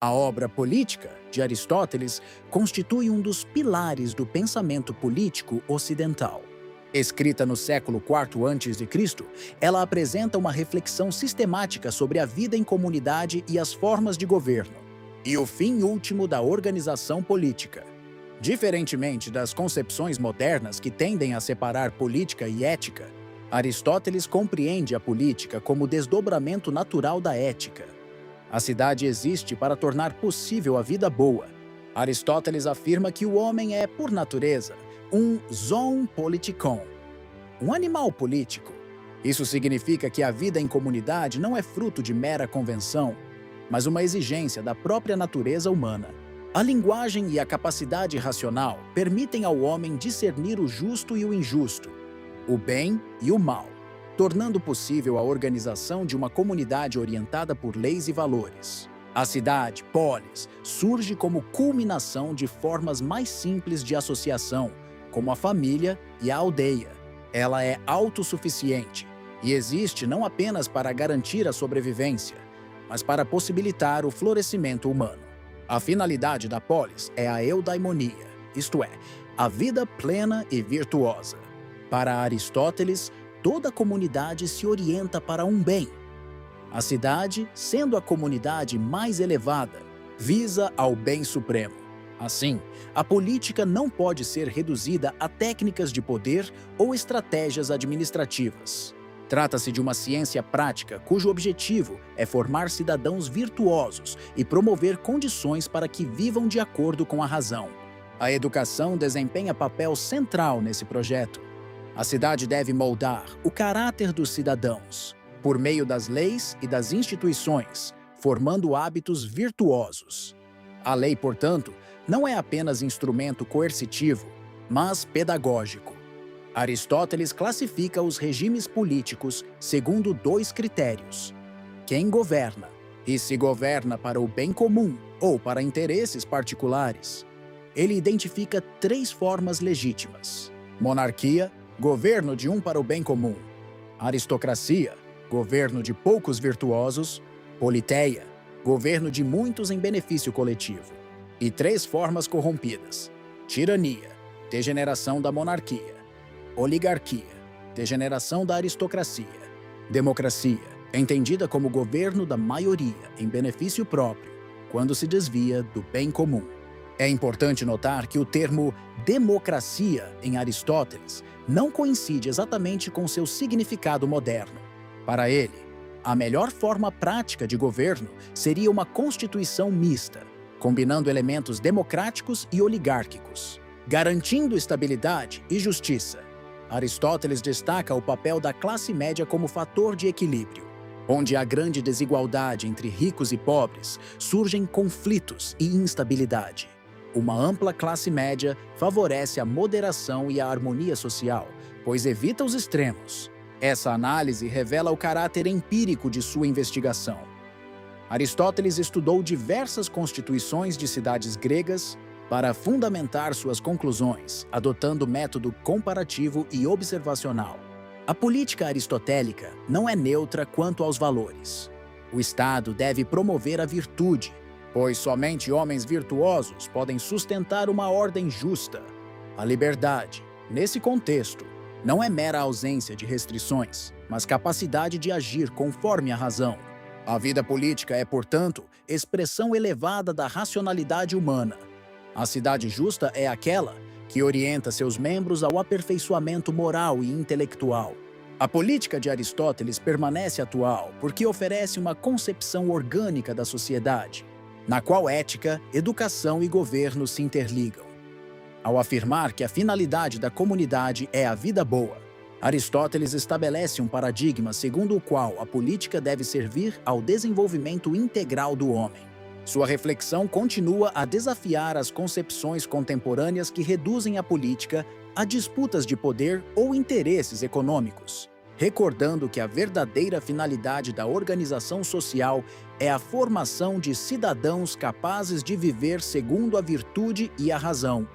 A obra Política, de Aristóteles, constitui um dos pilares do pensamento político ocidental. Escrita no século IV a.C., ela apresenta uma reflexão sistemática sobre a vida em comunidade e as formas de governo, e o fim último da organização política. Diferentemente das concepções modernas que tendem a separar política e ética, Aristóteles compreende a política como desdobramento natural da ética. A cidade existe para tornar possível a vida boa. Aristóteles afirma que o homem é, por natureza, um zoon politikon, um animal político. Isso significa que a vida em comunidade não é fruto de mera convenção, mas uma exigência da própria natureza humana. A linguagem e a capacidade racional permitem ao homem discernir o justo e o injusto, o bem e o mal, tornando possível a organização de uma comunidade orientada por leis e valores. A cidade, polis, surge como culminação de formas mais simples de associação, como a família e a aldeia. Ela é autossuficiente e existe não apenas para garantir a sobrevivência, mas para possibilitar o florescimento humano. A finalidade da polis é a eudaimonia, isto é, a vida plena e virtuosa. Para Aristóteles, toda comunidade se orienta para um bem. A cidade, sendo a comunidade mais elevada, visa ao bem supremo. Assim, a política não pode ser reduzida a técnicas de poder ou estratégias administrativas. Trata-se de uma ciência prática cujo objetivo é formar cidadãos virtuosos e promover condições para que vivam de acordo com a razão. A educação desempenha papel central nesse projeto. A cidade deve moldar o caráter dos cidadãos, por meio das leis e das instituições, formando hábitos virtuosos. A lei, portanto, não é apenas instrumento coercitivo, mas pedagógico. Aristóteles classifica os regimes políticos segundo dois critérios: quem governa e se governa para o bem comum ou para interesses particulares. Ele identifica três formas legítimas: monarquia, governo de um para o bem comum; aristocracia, governo de poucos virtuosos; politeia, governo de muitos em benefício coletivo; e três formas corrompidas: tirania, degeneração da monarquia; oligarquia, degeneração da aristocracia; democracia, entendida como governo da maioria em benefício próprio, quando se desvia do bem comum. É importante notar que o termo democracia em Aristóteles não coincide exatamente com seu significado moderno. Para ele, a melhor forma prática de governo seria uma constituição mista, combinando elementos democráticos e oligárquicos, garantindo estabilidade e justiça. Aristóteles destaca o papel da classe média como fator de equilíbrio. Onde há grande desigualdade entre ricos e pobres, surgem conflitos e instabilidade. Uma ampla classe média favorece a moderação e a harmonia social, pois evita os extremos. Essa análise revela o caráter empírico de sua investigação. Aristóteles estudou diversas constituições de cidades gregas para fundamentar suas conclusões, adotando método comparativo e observacional. A política aristotélica não é neutra quanto aos valores. O Estado deve promover a virtude, pois somente homens virtuosos podem sustentar uma ordem justa. A liberdade, nesse contexto, não é mera ausência de restrições, mas capacidade de agir conforme a razão. A vida política é, portanto, expressão elevada da racionalidade humana. A cidade justa é aquela que orienta seus membros ao aperfeiçoamento moral e intelectual. A política de Aristóteles permanece atual porque oferece uma concepção orgânica da sociedade, na qual ética, educação e governo se interligam. Ao afirmar que a finalidade da comunidade é a vida boa, Aristóteles estabelece um paradigma segundo o qual a política deve servir ao desenvolvimento integral do homem. Sua reflexão continua a desafiar as concepções contemporâneas que reduzem a política a disputas de poder ou interesses econômicos, recordando que a verdadeira finalidade da organização social é a formação de cidadãos capazes de viver segundo a virtude e a razão.